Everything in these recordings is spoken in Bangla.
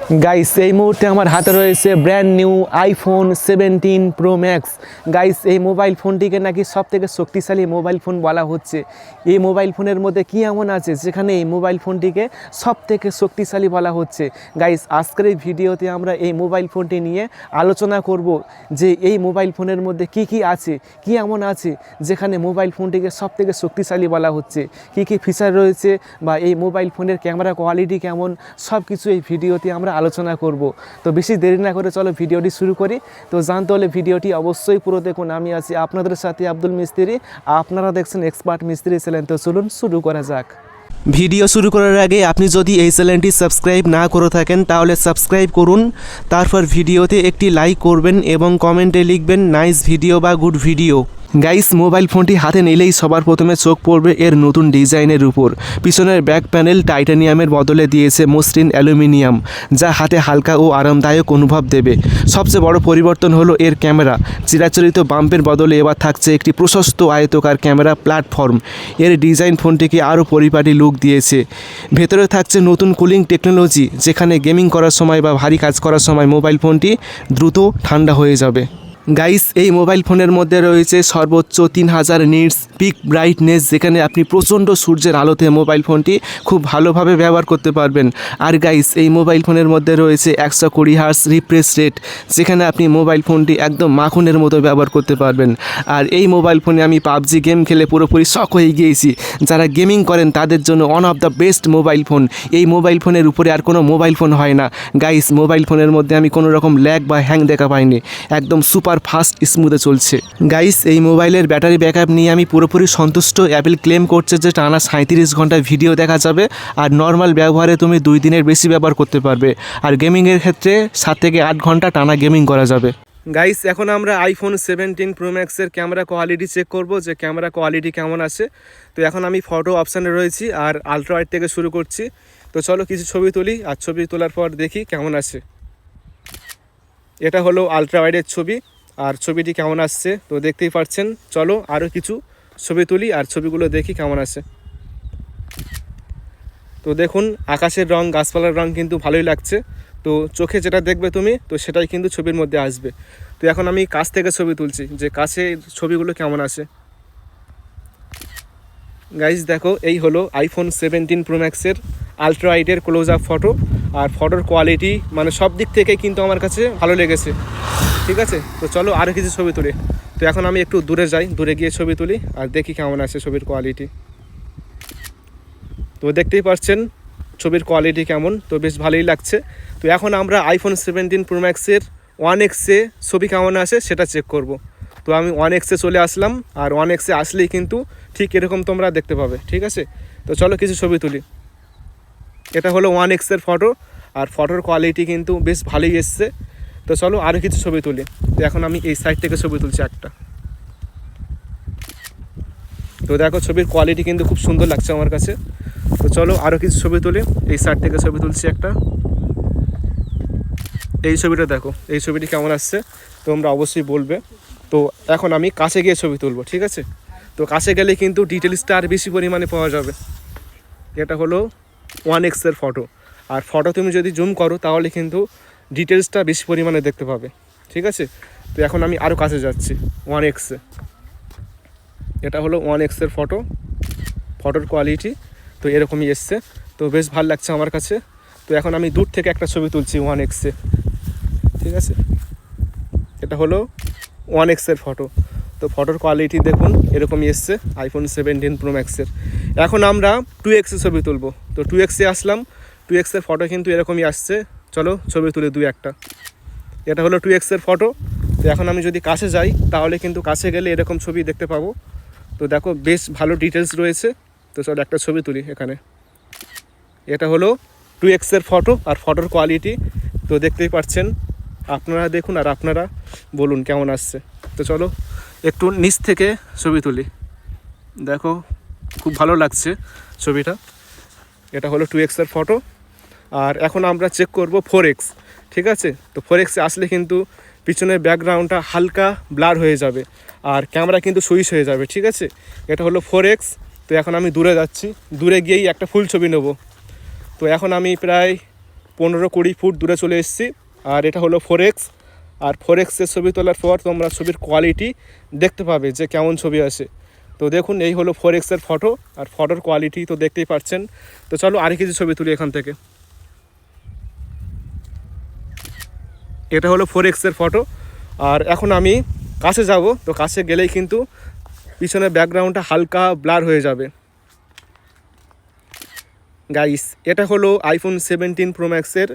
গাইস এই মুহূর্তে আমার হাতে রয়েছে brand new iPhone 17 pro max. Guys এই মোবাইল ফোনটিকে নাকি সবথেকে শক্তিশালী মোবাইল ফোন বলা হচ্ছে। এই মোবাইল ফোনের মধ্যে কী এমন আছে যেখানে এই মোবাইল ফোনটিকে সবথেকে শক্তিশালী বলা হচ্ছে। গাইস আজকের এই ভিডিওতে আমরা এই মোবাইল ফোনটি নিয়ে আলোচনা করব যে এই মোবাইল ফোনের মধ্যে কি কি আছে, কি এমন আছে যেখানে মোবাইল ফোনটিকে সবথেকে শক্তিশালী বলা হচ্ছে, কি কি ফিচার রয়েছে বা এই মোবাইল ফোনের ক্যামেরা কোয়ালিটি কেমন, সব কিছু এই ভিডিওতে আমরা আলোচনা করব। তো বেশি দেরি না করে চলো ভিডিওটি শুরু করি। তো জানতে হলে ভিডিওটি অবশ্যই পুরো দেখুন। আমি আছি আপনাদের সাথে আব্দুল মিস্ত্রি, আপনারা দেখছেন এক্সপার্ট মিস্ত্রি চ্যানেল। তো চলুন শুরু করা যাক। ভিডিও শুরু করার আগে আপনি যদি এই চ্যানেলটি সাবস্ক্রাইব না করে থাকেন তাহলে সাবস্ক্রাইব করুন, তারপর ভিডিওতে একটি লাইক করবেন এবং কমেন্টে লিখবেন নাইস ভিডিও বা গুড ভিডিও। গাইস মোবাইল ফোনটি হাতে নিলেই সবার প্রথমে চোখ পড়বে এর নতুন ডিজাইনের উপর। পিছনের ব্যাক প্যানেল টাইটানিয়ামের বদলে দিয়েছে মসৃণ অ্যালুমিনিয়াম, যা হাতে হালকা ও আরামদায়ক অনুভব দেবে। সবচেয়ে বড় পরিবর্তন হলো এর ক্যামেরা। চিরাচরিত বাম্পের বদলে এবার থাকছে একটি প্রশস্ত আয়তাকার ক্যামেরা প্ল্যাটফর্ম। এর ডিজাইন ফোনটিকে আরও পরিপাটি লুক দিয়েছে। ভেতরে থাকছে নতুন কুলিং টেকনোলজি, যেখানে গেমিং করার সময় বা ভারী কাজ করার সময় মোবাইল ফোনটি দ্রুত ঠান্ডা হয়ে যাবে। গাইস এই মোবাইল ফোনের মধ্যে রয়েছে সর্বোচ্চ 3000 নিটস পিক ব্রাইটনেস, যেখানে আপনি প্রচণ্ড সূর্যের আলোতে মোবাইল ফোনটি খুব ভালোভাবে ব্যবহার করতে পারবেন। আর গাইস এই মোবাইল ফোনের মধ্যে রয়েছে 120 হার্টজ রিফ্রেশ রেট, যেখানে আপনি মোবাইল ফোনটি একদম মাখনের মতো ব্যবহার করতে পারবেন। আর এই মোবাইল ফোনে আমি পাবজি গেম খেলে পুরোপুরি শক হয়ে গিয়েছি। যারা গেমিং করেন তাদের জন্য one of the best mobile phone. এই মোবাইল ফোনের উপরে আর কোনো মোবাইল ফোন হয় না। গাইস মোবাইল ফোনের মধ্যে আমি কোনো রকম ল্যাগ বা হ্যাং দেখা পাইনি, একদম সুপার ফাস্ট স্মুথে চলছে। গাইস এই মোবাইলের ব্যাটারি ব্যাকআপ নিয়ে আমি পুরোপুরি সন্তুষ্ট। অ্যাপেল ক্লেম করছে যে টানা 37 ঘন্টা ভিডিও দেখা যাবে, আর নর্মাল ব্যবহারে তুমি 2 দিনের বেশি ব্যবহার করতে পারবে। আর গেমিংয়ের ক্ষেত্রে 7 থেকে 8 ঘন্টা টানা গেমিং করা যাবে। গাইস এখন আমরা আইফোন 17 প্রো ম্যাক্সের ক্যামেরা কোয়ালিটি চেক করব যে ক্যামেরা কোয়ালিটি কেমন আছে। তো এখন আমি ফটো অপশানে রয়েছি আর আলট্রা ওয়াইড থেকে শুরু করছি। তো চলো কিছু ছবি তুলি, আর ছবি তোলার পর দেখি কেমন আছে। এটা হলো আলট্রা ওয়াইডের ছবি, আর ছবিটি কেমন আসছে তো দেখতেই পাচ্ছেন। চলো আরও কিছু ছবি তুলি আর ছবিগুলো দেখি কেমন আছে। তো দেখুন আকাশের রং, গাছপালার রং কিন্তু ভালোই লাগছে। তো চোখে যেটা দেখবে তুমি, তো সেটাই কিন্তু ছবির মধ্যে আসবে। তো এখন আমি কাছ থেকে ছবি তুলছি যে কাছে ছবিগুলো কেমন আসে। গাইজ দেখো এই হলো আইফোন 17 প্রো ম্যাক্সের আলট্রা ওয়াইডের ক্লোজ আপ ফটো। আর ফটোর কোয়ালিটি মানে সব দিক থেকে কিন্তু আমার কাছে ভালো লেগেছে। ঠিক আছে, তো চলো আরও কিছু ছবি তুলি। তো এখন আমি একটু দূরে যাই, দূরে গিয়ে ছবি তুলি আর দেখি কেমন আছে ছবির কোয়ালিটি। তো দেখতেই পাচ্ছেন ছবির কোয়ালিটি কেমন, তো বেশ ভালোই লাগছে। তো এখন আমরা আইফোন 17 প্রো ম্যাক্সের 1X-এ ছবি কেমন আসে সেটা চেক করব। তো আমি 1X-এ চলে আসলাম, আর 1X-এ আসলেই কিন্তু ঠিক এরকম তোমরা দেখতে পাবে। ঠিক আছে, তো চলো কিছু ছবি তুলি। এটা হলো 1X-এর ফটো, আর ফটোর কোয়ালিটি কিন্তু বেশ ভালোই এসছে। তো চলো আরও কিছু ছবি তুলি। তো এখন আমি এই সাইড থেকে ছবি তুলছি একটা। তো দেখো ছবির কোয়ালিটি কিন্তু খুব সুন্দর লাগছে আমার কাছে। তো চলো আরও কিছু ছবি তুলি। এই সাইড থেকে ছবি তুলছি একটা। এই ছবিটা দেখো, এই ছবিটি কেমন আসছে তোমরা অবশ্যই বলবে। তো এখন আমি কাছে গিয়ে ছবি তুলবো। ঠিক আছে, তো কাছে গেলে কিন্তু ডিটেলসটা আর বেশি পরিমাণে পাওয়া যাবে। এটা হলো 1X-এর ফটো, আর ফটো তুমি যদি জুম করো তাহলে কিন্তু ডিটেলসটা বেশি পরিমাণে দেখতে পাবে। ঠিক আছে, তো এখন আমি আরও কাছে যাচ্ছি 1X-এ। এটা হলো 1X-এর ফটো, ফটোর কোয়ালিটি তো এরকমই এসছে। তো বেশ ভালো লাগছে আমার কাছে। তো এখন আমি দূর থেকে একটা ছবি তুলছি 1X-এ। ঠিক আছে, এটা হলো 1X-এর ফটো। তো ফটোর কোয়ালিটি দেখুন এরকমই এসছে আইফোন 17 প্রো ম্যাক্সের। এখন আমরা 2X-এ ছবি তুলবো। তো 2X-এ আসলাম, 2X-এর ফটো কিন্তু এরকমই আসছে। চলো ছবি তুলে একটা। এটা হলো 2X-এর ফটো। তো এখন আমি যদি কাছে যাই তাহলে কিন্তু কাছে গেলে এরকম ছবি দেখতে পাবো। তো দেখো বেশ ভালো ডিটেলস রয়েছে। তো চলো একটা ছবি তুলি এখানে। এটা হলো 2X-এর ফটো, আর ফটোর কোয়ালিটি তো দেখতেই পাচ্ছেন। আপনারা দেখুন আর আপনারা বলুন কেমন আসছে। তো চলো একটু নিচ থেকে ছবি তুলি। দেখো খুব ভালো লাগছে ছবিটা। এটা হলো 2X-এর ফটো, আর এখন আমরা চেক করব 4X। ঠিক আছে, তো 4X-এ আসলে কিন্তু পিছনের ব্যাকগ্রাউন্ডটা হালকা ব্লার হয়ে যাবে, আর ক্যামেরা কিন্তু সুইচ হয়ে যাবে। ঠিক আছে, এটা হলো 4X। তো এখন আমি দূরে যাচ্ছি, দূরে গিয়েই একটা ফুল ছবি নেব। তো এখন আমি প্রায় 15-20 ফুট দূরে চলে এসেছি। আর এটা হলো 4X, আর 4Xের ছবি তোলার পর তোমরা ছবির কোয়ালিটি দেখতে পাবে যে কেমন ছবি আসে। তো দেখুন এই হলো 4Xের ফটো, আর ফটোর কোয়ালিটি তো দেখতেই পাচ্ছেন। তো চলো আরেক কিছু ছবি তুলি এখান থেকে। এটা হলো 4Xের ফটো, আর এখন আমি কাছে যাব। তো কাছে গেলেই কিন্তু পিছনের ব্যাকগ্রাউন্ডটা হালকা ব্লার হয়ে যাবে। গাইস এটা হলো আইফোন 17 প্রো ম্যাক্সের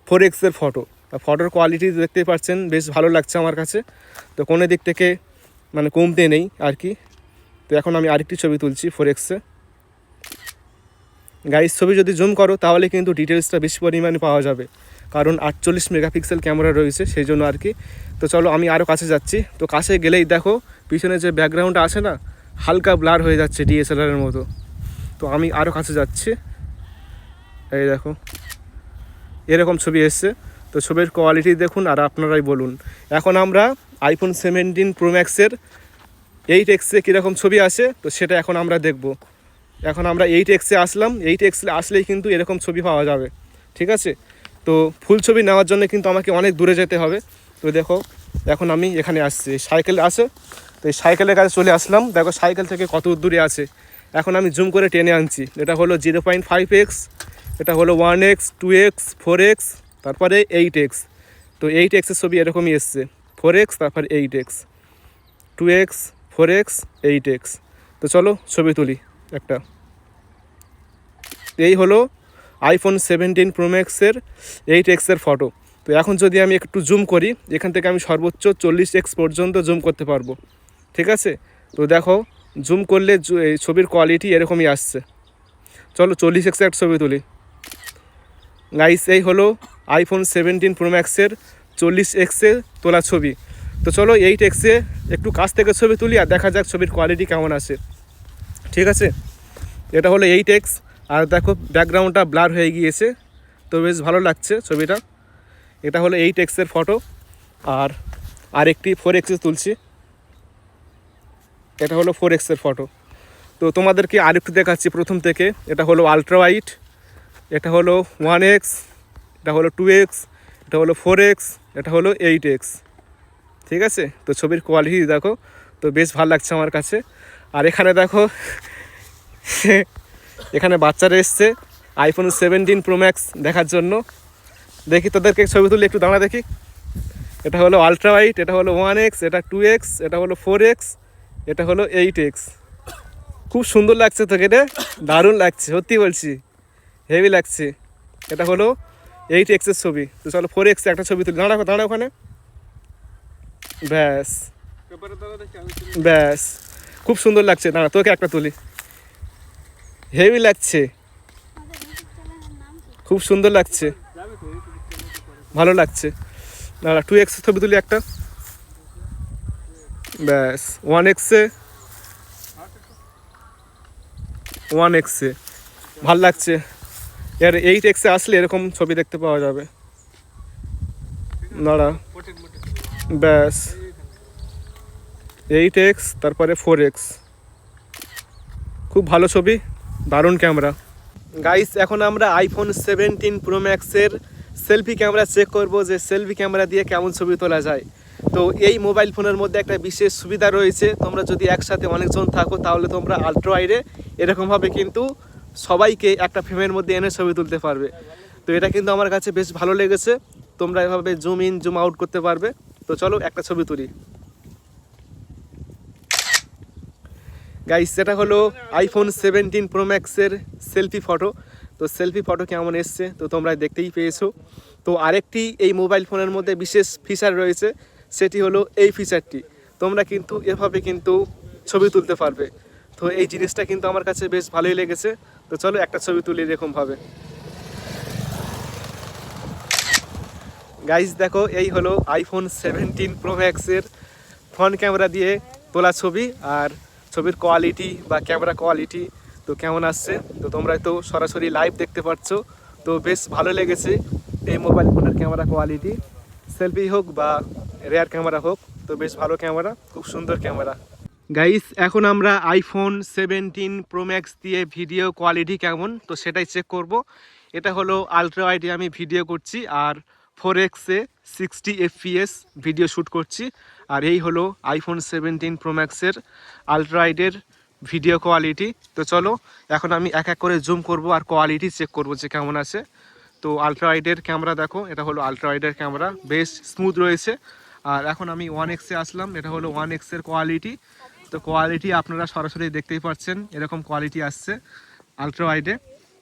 4Xের ফটো। ফটোর কোয়ালিটি দেখতেই পাচ্ছেন, বেশ ভালো লাগছে আমার কাছে। তো কোনো দিক থেকে মানে কমতে নেই আর কি। তো এখন আমি আরেকটি ছবি তুলছি 4Xে। গাইস ছবি যদি জুম করো তাহলে কিন্তু ডিটেলসটা বেশি পরিমাণে পাওয়া যাবে, কারণ 48 মেগাপিক্সেল ক্যামেরা রয়েছে সেই জন্য আর কি। তো চলো আমি আরও কাছে যাচ্ছি। তো কাছে গেলেই দেখো পিছনে যে ব্যাকগ্রাউন্ডটা আছে না, হালকা ব্লার হয়ে যাচ্ছে ডিএসএলআরের মতো। তো আমি আরও কাছে যাচ্ছি, এই দেখো এরকম ছবি এসছে। তো ছবির কোয়ালিটি দেখুন আর আপনারাই বলুন। এখন আমরা আইফোন 17 প্রো ম্যাক্সের 8Xে কীরকম ছবি আসে তো সেটা এখন আমরা দেখব। এখন আমরা 8Xে আসলাম, 8Xে আসলেই কিন্তু এরকম ছবি পাওয়া যাবে, ঠিক আছে। তো ফুল ছবি নেওয়ার জন্য কিন্তু আমাকে অনেক দূরে যেতে হবে। তো দেখো এখন আমি এখানে আসছি, সাইকেল আছে। তো এই সাইকেলের কাছে চলে আসলাম, দেখো সাইকেল থেকে কত দূরে আছে। এখন আমি জুম করে টেনে আনছি। এটা হলো 0.5X, এটা হলো 1X, 2X, 4X, তারপরে 8X। তো 8Xের ছবি এরকমই এসছে, 4X তারপর 8X, 2X, 4X, 8X। তো চলো ছবি তুলি একটা। এই হলো আইফোন 17 প্রো ম্যাক্সের 8Xের ফটো। তো এখন যদি আমি একটু জুম করি, এখান থেকে আমি সর্বোচ্চ 40X পর্যন্ত জুম করতে পারবো, ঠিক আছে। তো দেখো জুম করলে এই ছবির কোয়ালিটি এরকমই আসছে। চলো 40X একটা ছবি তুলি। গাইস এই হলো আইফোন 17 প্রো ম্যাক্সের 40Xে তোলা ছবি। তো চলো 8Xে একটু কাছ থেকে ছবি তুলি আর দেখা যাক ছবির কোয়ালিটি কেমন আসে, ঠিক আছে। এটা হলো 8X, আর দেখো ব্যাকগ্রাউন্ডটা ব্লার হয়ে গিয়েছে, তো বেশ ভালো লাগছে ছবিটা। এটা হলো 8Xের ফটো, আর আরেকটি 4Xে তুলছি। এটা হলো 4Xের ফটো। তো তোমাদেরকে আরেকটু দেখাচ্ছি প্রথম থেকে। এটা হলো আলট্রা ওয়াইড, এটা হলো 1X, এটা হলো 2X, এটা হলো 4X, এটা হলো 8X, ঠিক আছে। তো ছবির কোয়ালিটি দেখো, তো বেশ ভালো লাগছে আমার কাছে। আর এখানে দেখো এখানে বাচ্চারা এসছে আইফোন 17 প্রো ম্যাক্স দেখার জন্য। দেখি তোদেরকে ছবি তুলে একটু দাঁড়া দেখি। এটা হলো আলট্রা ওয়াইড, এটা হলো 1X, এটা 2X, এটা হলো 4X, এটা হলো 8X। খুব সুন্দর লাগছে তোকে রে, দারুণ লাগছে সত্যি বলছি, হেভি লাগছে। এটা হলো 8Xের ছবি। তো চলো 4X একটা ছবি তুলি, দাঁড়া দাঁড়া ওখানে। ব্যাস ব্যাস, খুব সুন্দর লাগছে, দাঁড়া তোকে একটা তুলি, হেভি লাগছে, খুব সুন্দর লাগছে, ভালো লাগছে। দাঁড়া 2X ছবি তুলি একটা। ব্যাস 1Xে, 1Xে ভাল লাগছে। এর 8Xে আসলে এরকম ছবি দেখতে পাওয়া যাবে। দাঁড়া, ব্যাস 8X তারপরে 4X, খুব ভালো ছবি, দারুণ ক্যামেরা। গাইস এখন আমরা আইফোন 17 প্রো ম্যাক্সের সেলফি ক্যামেরা চেক করব যে সেলফি ক্যামেরা দিয়ে কেমন ছবি তোলা যায়। তো এই মোবাইল ফোনের মধ্যে একটা বিশেষ সুবিধা রয়েছে, তোমরা যদি একসাথে অনেকজন থাকো তাহলে তোমরা আলট্রা ওয়াইডে এরকমভাবে কিন্তু সবাইকে একটা ফ্রেমের মধ্যে এনে ছবি তুলতে পারবে। তো এটা কিন্তু আমার কাছে বেশ ভালো লেগেছে, তোমরা এভাবে জুম ইন জুম আউট করতে পারবে। তো চলো একটা ছবি তুলি। গাইস এটা হলো আইফোন 17 প্রো ম্যাক্সের সেলফি ফটো। তো সেলফি ফটো কেমন এসছে তো তোমরা দেখতেই পেয়েছো। তো আরেকটি এই মোবাইল ফোনের মধ্যে বিশেষ ফিচার রয়েছে, সেটি হলো এই ফিচারটি, তোমরা কিন্তু এভাবে কিন্তু ছবি তুলতে পারবে। তো এই জিনিসটা কিন্তু আমার কাছে বেশ ভালোই লেগেছে। তো চলো একটা ছবি তুলি এরকমভাবে। গাইস দেখো এই হলো আইফোন 17 প্রো ম্যাক্সের ফ্রন্ট ক্যামেরা দিয়ে তোলা ছবি, আর ছবির কোয়ালিটি বা ক্যামেরা কোয়ালিটি তো কেমন আসছে তো তোমরা তো সরাসরি লাইভ দেখতে পাচ্ছ। তো বেশ ভালো লেগেছে এই মোবাইল ফোনের ক্যামেরা কোয়ালিটি, সেলফি হোক বা রেয়ার ক্যামেরা হোক, তো বেশ ভালো ক্যামেরা, খুব সুন্দর ক্যামেরা। গাইস এখন আমরা আইফোন 17 প্রো ম্যাক্স দিয়ে ভিডিও কোয়ালিটি কেমন তো সেটাই চেক করব। এটা হলো আলট্রা ওয়াইডে আমি ভিডিও করছি, আর 4X-এ 60 FPS ভিডিও শ্যুট করছি। আর এই হলো আইফোন 17 প্রো ম্যাক্সের আলট্রা ওয়াইডের ভিডিও কোয়ালিটি। তো চলো এখন আমি এক এক করে জুম করব আর কোয়ালিটি চেক করব যে কেমন আছে। তো আলট্রা ওয়াইডের ক্যামেরা দেখো, এটা হলো আলট্রা ওয়াইডের ক্যামেরা, বেশ স্মুথ রয়েছে। আর এখন আমি 1X-এ আসলাম, এটা হলো 1X-এর কোয়ালিটি। তো কোয়ালিটি আপনারা সরাসরি দেখতেই পাচ্ছেন, এরকম কোয়ালিটি আসছে আলট্রা ওয়াইডে।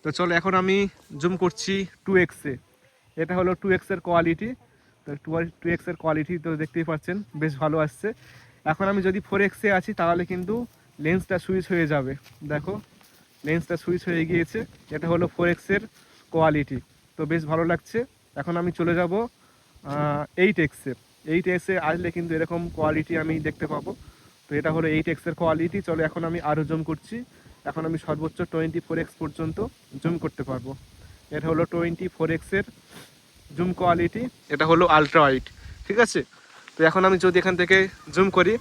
তো চলো এখন আমি জুম করছি 2X-এ, এটা হলো 2X-এর কোয়ালিটি। তো 2X-এর কোয়ালিটি তো দেখতেই পাচ্ছেন বেশ ভালো আসছে। এখন আমি যদি 4X-এ আছি তাহলে কিন্তু লেন্সটা সুইচ হয়ে যাবে, দেখো লেন্সটা সুইচ হয়ে গিয়েছে। এটা হলো 4X-এর কোয়ালিটি, তো বেশ ভালো লাগছে। এখন আমি চলে যাব 8X-এ। 8X-এ আসলে কিন্তু এরকম কোয়ালিটি আমি দেখতে পাবো। তো এটা হলো 8X-এর কোয়ালিটি। চলো এখন আমি আরও জুম করছি, এখন আমি সর্বোচ্চ 24X পর্যন্ত জুম করতে পারবো। এটা হলো 24X-এর জুম কোয়ালিটি, এটা হলো আলট্রা ওয়াইড, ঠিক আছে। তো এখন আমি যদি এখান থেকে জুম করি,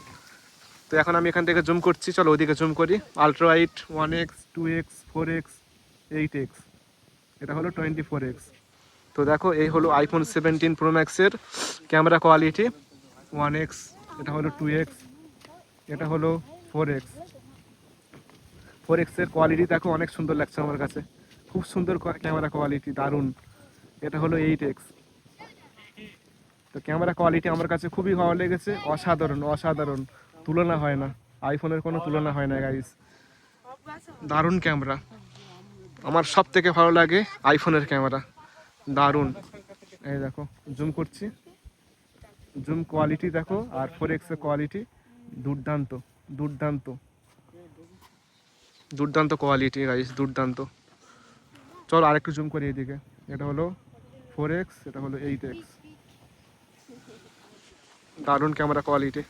তো এখন আমি এখান থেকে জুম করছি, চলো ওইদিকে জুম করি। Ultra wide 1X, 2X, 4X, 8X, এটা হলো 24X। তো দেখো এই হলো আইফোন 17 প্রো ম্যাক্সের ক্যামেরা কোয়ালিটি। 1X, এটা হলো 2X, এটা হলো 4X। 4X-এর কোয়ালিটি দেখো অনেক সুন্দর লাগছে আমার কাছে, খুব সুন্দর ক্যামেরা কোয়ালিটি, দারুণ। এটা হলো 8X। তো ক্যামেরা কোয়ালিটি আমার কাছে খুবই ভালো লেগেছে, অসাধারণ অসাধারণ, তুলনা হয় না, আইফোনের কোনো তুলনা হয় না গাইস, দারুণ ক্যামেরা। আমার সব থেকে ভালো লাগে আইফোনের ক্যামেরা, দারুণ। এই দেখো জুম করছি, জুম কোয়ালিটি দেখো, আর 4X-এর কোয়ালিটি দুর্দান্ত দুর্দান্ত দুর্দান্ত কোয়ালিটি গাইস, দুর্দান্ত। চলো আরেকটু জুম করি এইদিকে, এটা হলো 4X, এটা হলো 8X, দারুণ ক্যামেরা কোয়ালিটি।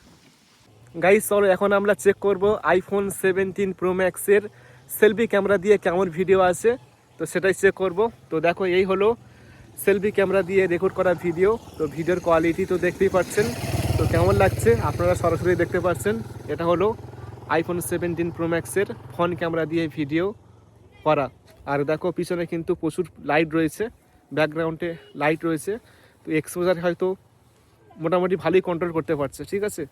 গাইস চলো এখন আমরা চেক করব আইফোন 17 প্রো ম্যাক্সের সেলফি ক্যামেরা দিয়ে কেমন ভিডিও আছে, তো সেটাই চেক করব। তো দেখো এই হলো সেলফি ক্যামেরা দিয়ে রেকর্ড করা ভিডিও। তো ভিডিওর কোয়ালিটি তো দেখতেই পাচ্ছেন, তো কেমন লাগছে আপনারা সরাসরি দেখতে পাচ্ছেন। এটা হলো আইফোন 17 প্রো ম্যাক্সের ফ্রন্ট ক্যামেরা দিয়ে ভিডিও করা। আর দেখো পিছনে কিন্তু প্রচুর লাইট রয়েছে, ব্যাকগ্রাউন্ডে লাইট রয়েছে, তো এক্সপোজার হয়তো মোটামুটি ভালোই কন্ট্রোল করতে পারছে, ঠিক আছে।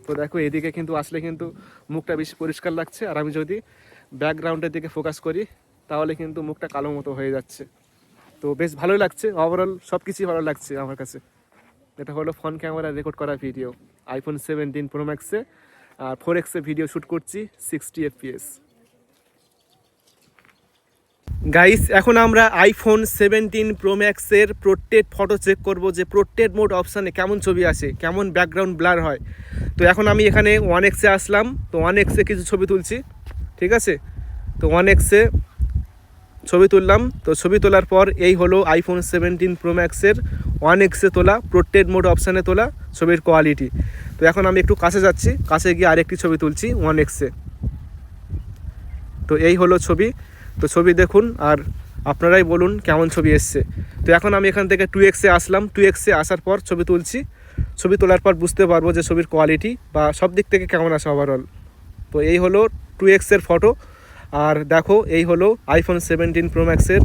তো দেখো এদিকে কিন্তু আসলে কিন্তু মুখটা বেশি পরিষ্কার লাগছে, আর আমি যদি ব্যাকগ্রাউন্ডের দিকে ফোকাস করি তাহলে কিন্তু মুখটা কালো মতো হয়ে যাচ্ছে। তো বেশ ভালোই লাগছে, ওভারঅল সব কিছুই ভালো লাগছে আমার কাছে। এটা হলো ফ্রন্ট ক্যামেরা রেকর্ড করা ভিডিও আইফোন 17 প্রো ম্যাক্সে, আর 4X-এ ভিডিও শ্যুট করছি 60 FPS। গাইস এখন আমরা আইফোন 17 প্রো ম্যাক্সের পোর্ট্রেট ফটো চেক করব যে পোর্ট্রেট মোড অপশানে কেমন ছবি আসে, কেমন ব্যাকগ্রাউন্ড ব্লার হয়। তো এখন আমি এখানে 1X-এ আসলাম, তো 1X-এ কিছু ছবি তুলছি, ঠিক আছে। তো 1X-এ ছবি তুললাম, তো ছবি তোলার পর এই হলো আইফোন 17 প্রো ম্যাক্সের 1X-এ তোলা পোর্ট্রেট মোড অপশানে তোলা ছবির কোয়ালিটি। তো এখন আমি একটু কাছে যাচ্ছি, কাছে গিয়ে আরেকটি ছবি তুলছি 1X-এ। তো এই হলো ছবি, তো ছবি দেখুন আর আপনারাই বলুন কেমন ছবি এসছে। তো এখন আমি এখান থেকে 2X-এ আসলাম, 2X-এ আসার পর ছবি তুলছি, ছবি তোলার পর বুঝতে পারবো যে ছবির কোয়ালিটি বা সব দিক থেকে কেমন আসে ওভারঅল। তো এই হলো 2X-এর ফটো, আর দেখো এই হলো আইফোন 17 প্রো ম্যাক্সের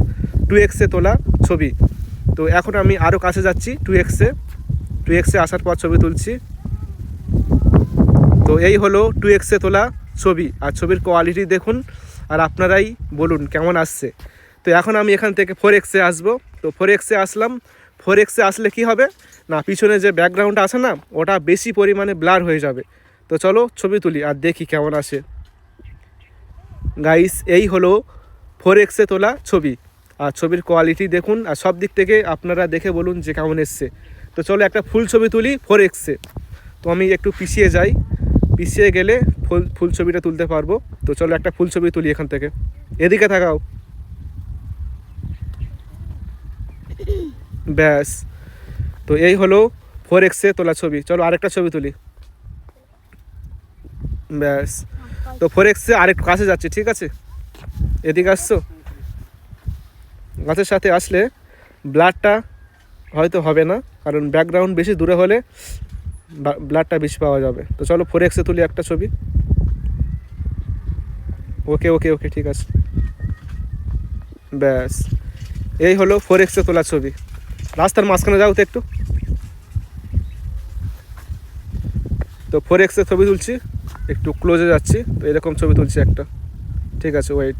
2X-এ তোলা ছবি। তো এখন আমি আরও কাছে যাচ্ছি 2X-এ আসার পর ছবি তুলছি। তো এই হলো 2X-এ তোলা ছবি, আর ছবির কোয়ালিটি দেখুন আর আপনারাই বলুন কেমন আসছে। তো এখন আমি এখান থেকে 4X-এ আসবো, তো 4X-এ আসলাম। 4X-এ আসলে কি হবে না, পিছনে যে ব্যাকগ্রাউন্ড আছে না ওটা বেশি পরিমাণে ব্লার হয়ে যাবে। তো চলো ছবি তুলি আর দেখি কেমন আসে। গাইস এই হলো 4X-এ তোলা ছবি, আর ছবির কোয়ালিটি দেখুন আর সব দিক থেকে আপনারা দেখে বলুন যে কেমন এসছে। তো চলো একটা ফুল ছবি তুলি 4X-এ। তো আমি একটু পিছিয়ে যাই, পিছিয়ে গেলে ফুল ছবিটা তুলতে পারবো। তো চলো একটা ফুল ছবি তুলি এখান থেকে, এদিকে থাকাও, ব্যাস। তো এই হলো 4X-এ তোলা ছবি। চলো আরেকটা ছবি তুলি, ব্যাস। তো 4X-এ আরেকটু কাছে যাচ্ছি, ঠিক আছে, এদিকে আসছো, গাছের সাথে আসলে ব্লারটা হয়তো হবে না, কারণ ব্যাকগ্রাউন্ড বেশি দূরে হলে ব্লারটা বেশি পাওয়া যাবে। তো চলো 4X-এ তুলি একটা ছবি, ওকে ওকে ওকে ঠিক আছে, ব্যাস। এই হলো 4x তোলা ছবি। রাস্তার মাঝখানে যাও তো একটু। তো 4x ছবি তুলছি, একটু ক্লোজে যাচ্ছি। তো এরকম ছবি তুলছি একটা, ঠিক আছে। ওয়েট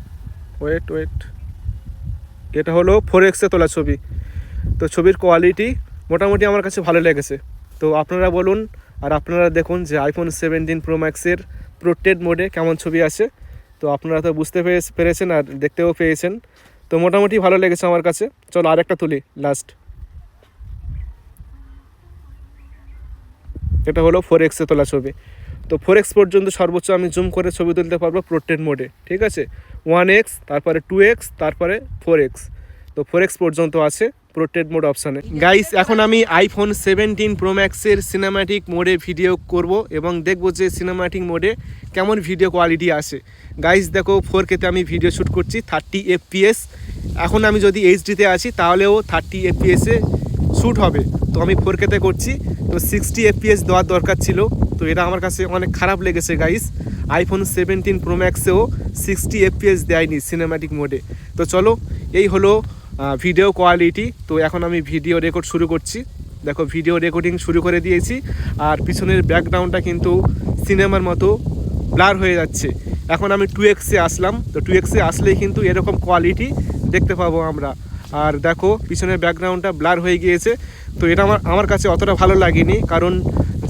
ওয়েট ওয়েট, এটা হলো 4x তোলা ছবি। তো ছবির কোয়ালিটি মোটামুটি আমার কাছে ভালো লেগেছে। তো আপনারা বলুন আর আপনারা দেখুন যে আইফোন 17 প্রো ম্যাক্সের পোর্ট্রেট মোডে কেমন ছবি আসে। তো আপনারা তো বুঝতে পেরেছেন আর দেখতেও পেয়েছেন। তো মোটামুটি ভালো লেগেছে আমার কাছে। চলো আরেকটা তুলি লাস্ট। এটা হলো 4x তোলা ছবি। তো 4x পর্যন্ত সর্বোচ্চ আমি জুম করে ছবি তুলতে পারবো পোর্ট্রেট মোডে, ঠিক আছে। 1x, তারপরে 2x, তারপরে 4x। তো 4x পর্যন্ত আছে পোর্ট্রেট মোড অপশানে। গাইস এখন আমি আইফোন 17 প্রো ম্যাক্সের সিনেম্যাটিক মোডে ভিডিও করব এবং দেখব যে সিনেম্যাটিক মোডে কেমন ভিডিও কোয়ালিটি আসে। গাইস দেখো 4K-তে আমি ভিডিও শ্যুট করছি 30 FPS। এখন আমি যদি এইচডিতে আছি তাহলেও 30 FPS-এ শ্যুট হবে। তো আমি 4K-তে করছি, তো 60 FPS দেওয়ার দরকার ছিল। তো এটা আমার কাছে অনেক খারাপ লেগেছে গাইস। আইফোন 17 প্রো ম্যাক্সেও 60 FPS দেয়নি সিনেম্যাটিক মোডে। তো চলো এই হলো ভিডিও কোয়ালিটি। তো এখন আমি ভিডিও রেকর্ড শুরু করছি। দেখো ভিডিও রেকর্ডিং শুরু করে দিয়েছি আর পিছনের ব্যাকগ্রাউন্ডটা কিন্তু সিনেমার মতো ব্লার হয়ে যাচ্ছে। এখন আমি 2x-এ আসলাম। তো 2x-এ আসলেই কিন্তু এরকম কোয়ালিটি দেখতে পাবো আমরা। আর দেখো পিছনের ব্যাকগ্রাউন্ডটা ব্লার হয়ে গিয়েছে। তো এটা আমার কাছে অতটা ভালো লাগেনি, কারণ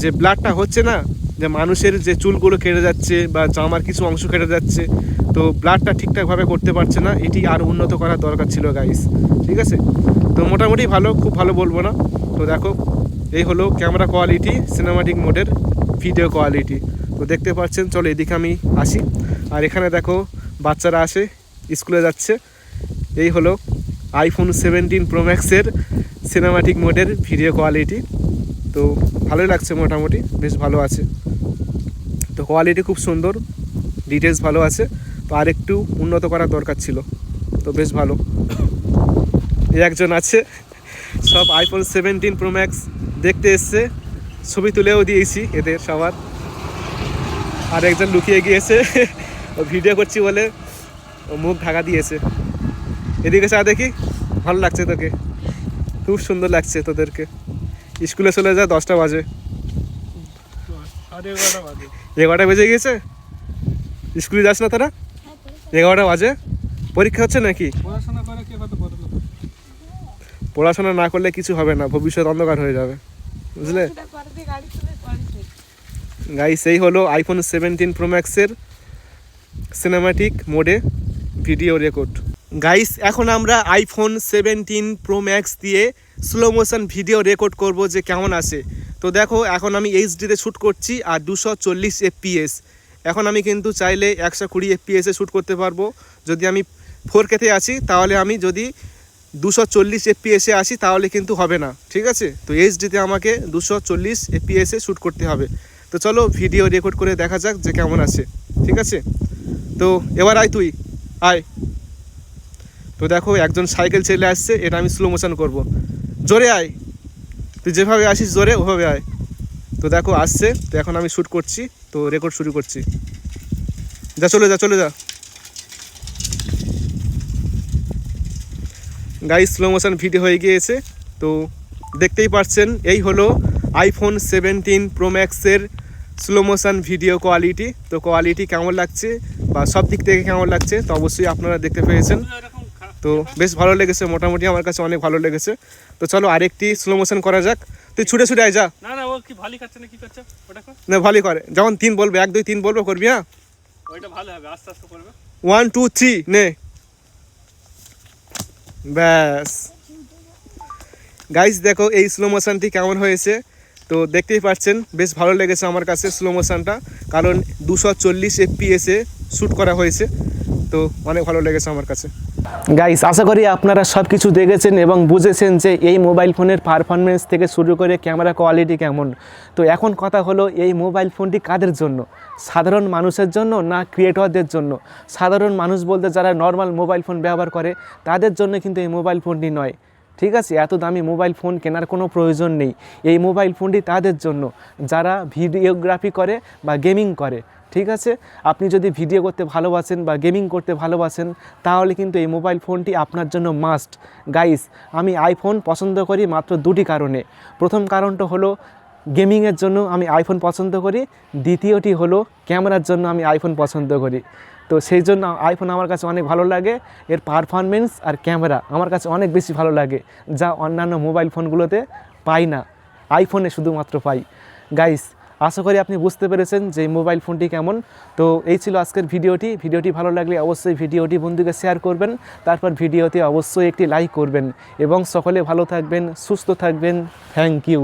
যে ব্লারটা হচ্ছে না, যে মানুষের যে চুলগুলো কেটে যাচ্ছে বা জামার কিছু অংশ কেটে যাচ্ছে, তো ব্লারটা ঠিকঠাকভাবে করতে পারছে না। এটি আর উন্নত করার দরকার ছিল গাইস, ঠিক আছে। তো মোটামুটি ভালো, খুব ভালো বলবো না। তো দেখো এই হলো ক্যামেরা কোয়ালিটি, সিনেমাটিক মোডের ভিডিও কোয়ালিটি। তো দেখতে পাচ্ছেন। চলো এদিকে আমি আসি। আর এখানে দেখো বাচ্চারা আসে, স্কুলে যাচ্ছে। এই হলো আইফোন 17 প্রো ম্যাক্সের সিনেমাটিক মোডের ভিডিও কোয়ালিটি। তো ভালোই লাগছে, মোটামুটি বেশ ভালো আছে। তো কোয়ালিটি খুব সুন্দর, ডিটেলস ভালো আছে। তো আর একটু উন্নত করার দরকার ছিল। তো বেশ ভালো। একজন আছে, সব আইফোন 17 প্রো ম্যাক্স দেখতে এসছে, ছবি তুলেও দিয়েছি এদের সবার। আর একজন লুকিয়ে গিয়েছে, ও ভিডিও করছি বলে ও মুখ ঢাকা দিয়েছে। এদিকে চা দেখি, ভালো লাগছে তোকে, খুব সুন্দর লাগছে তোদেরকে। স্কুলে চলে যা, 10টা বাজে। 11টা বেজে গিয়েছে, স্কুলে যাস না তোরা? 11টা বাজে, পরীক্ষা হচ্ছে নাকি? পড়াশোনা না করলে কিছু হবে না, ভবিষ্যৎ অন্ধকার হয়ে যাবে, বুঝলে গাইস। এই হলো আইফোন 17 প্রো ম্যাক্সের সিনেমাটিক মোডে ভিডিও রেকর্ড। গাইস এখন আমরা আইফোন 17 প্রো ম্যাক্স দিয়ে স্লো মোশন ভিডিও রেকর্ড করব যে কেমন আসে। তো দেখো এখন আমি এইচডিতে শ্যুট করছি আর 240 FPS। এখন আমি কিন্তু চাইলে 120 FPS-এ শ্যুট করতে পারবো। যদি আমি 4K-তে আছি তাহলে, আমি যদি 240 FPS-এ আসি তাহলে কিন্তু হবে না, ঠিক আছে। তো এইচডিতে আমাকে 240 FPS-এ শ্যুট করতে হবে। তো চলো ভিডিও রেকর্ড করে দেখা যাক যে কেমন আসে, ঠিক আছে। তো এবার আয়, তুই আয়। তো দেখো একজন সাইকেল চলে আসছে, এটা আমি স্লো মোশন করব। জোরে আয়, তুই যেভাবে আসিস জোরে ওভাবে আয়। তো দেখো আসছে। তো এখন আমি শ্যুট করছি, তো রেকর্ড শুরু করছি। যা, চলে যা, চলে যা। গাইস স্লো মোশন ভিডিও হয়ে গিয়েছে। তো দেখতেই পাচ্ছেন এই হলো আইফোন 17 প্রো ম্যাক্সের স্লো মোশন ভিডিও কোয়ালিটি। তো কোয়ালিটি কেমন লাগছে বা সব দিক থেকে কেমন লাগছে তো অবশ্যই আপনারা দেখতে পেয়েছেন। তো বেশ ভালো লেগেছে, মোটামুটি আমার কাছে অনেক ভালো লেগেছে। তো চলো আরেকটি স্লো মোশন করা যাক। তুই ছুটে ছুটে আয়, যা। না না, ও কি ভালি খাচ্ছে না, কি করছে ওটা? না ভালোই করে, যখন 3 বলবে, 1 2 3 বলবে করবি, হ্যাঁ? ওইটা ভালো হবে, আস্তে আস্তে করবে। 1 2 3 নে, ব্যাস। গাইস দেখো এই স্লো মোশনটি কেমন হয়েছে। তো দেখতেই পাচ্ছেন বেশ ভালো লেগেছে আমার কাছে স্লো মোশনটা, কারণ 240 FPS-এ শ্যুট করা হয়েছে। তো অনেক ভালো লেগেছে আমার কাছে। গাইস আশা করি আপনারা সব কিছু দেখেছেন এবং বুঝেছেন যে এই মোবাইল ফোনের পারফরমেন্স থেকে শুরু করে ক্যামেরা কোয়ালিটি কেমন। তো এখন কথা হলো, এই মোবাইল ফোনটি কাদের জন্য? সাধারণ মানুষের জন্য না ক্রিয়েটরদের জন্য? সাধারণ মানুষ বলতে যারা নর্মাল মোবাইল ফোন ব্যবহার করে তাদের জন্য কিন্তু এই মোবাইল ফোনটি নয়, ঠিক আছে। এত দামি মোবাইল ফোন কেনার কোনো প্রয়োজন নেই। এই মোবাইল ফোনটি তাদের জন্য যারা ভিডিওগ্রাফি করে বা গেমিং করে ঠিক আছে, আপনি যদি ভিডিও করতে ভালোবাসেন বা গেমিং করতে ভালোবাসেন তাহলে কিন্তু এই মোবাইল ফোনটি আপনার জন্য মাস্ট। গাইস, আমি আইফোন পছন্দ করি মাত্র দুটি কারণে। প্রথম কারণটা হলো গেমিংয়ের জন্য আমি আইফোন পছন্দ করি, দ্বিতীয়টি হলো ক্যামেরার জন্য আমি আইফোন পছন্দ করি। তো সেই জন্য আইফোন আমার কাছে অনেক ভালো লাগে, এর পারফরমেন্স আর ক্যামেরা আমার কাছে অনেক বেশি ভালো লাগে, যা অন্যান্য মোবাইল ফোনগুলোতে পাই না, আইফোনে শুধুমাত্র পাই। গাইস, আশা করি আপনি বুঝতে পেরেছেন যে এই মোবাইল ফোনটি কেমন। তো এই ছিল আজকের ভিডিওটি ভালো লাগলে অবশ্যই ভিডিওটি বন্ধুকে শেয়ার করবেন, তারপর ভিডিওতে অবশ্যই একটি লাইক করবেন এবং সকলে ভালো থাকবেন, সুস্থ থাকবেন। Thank you.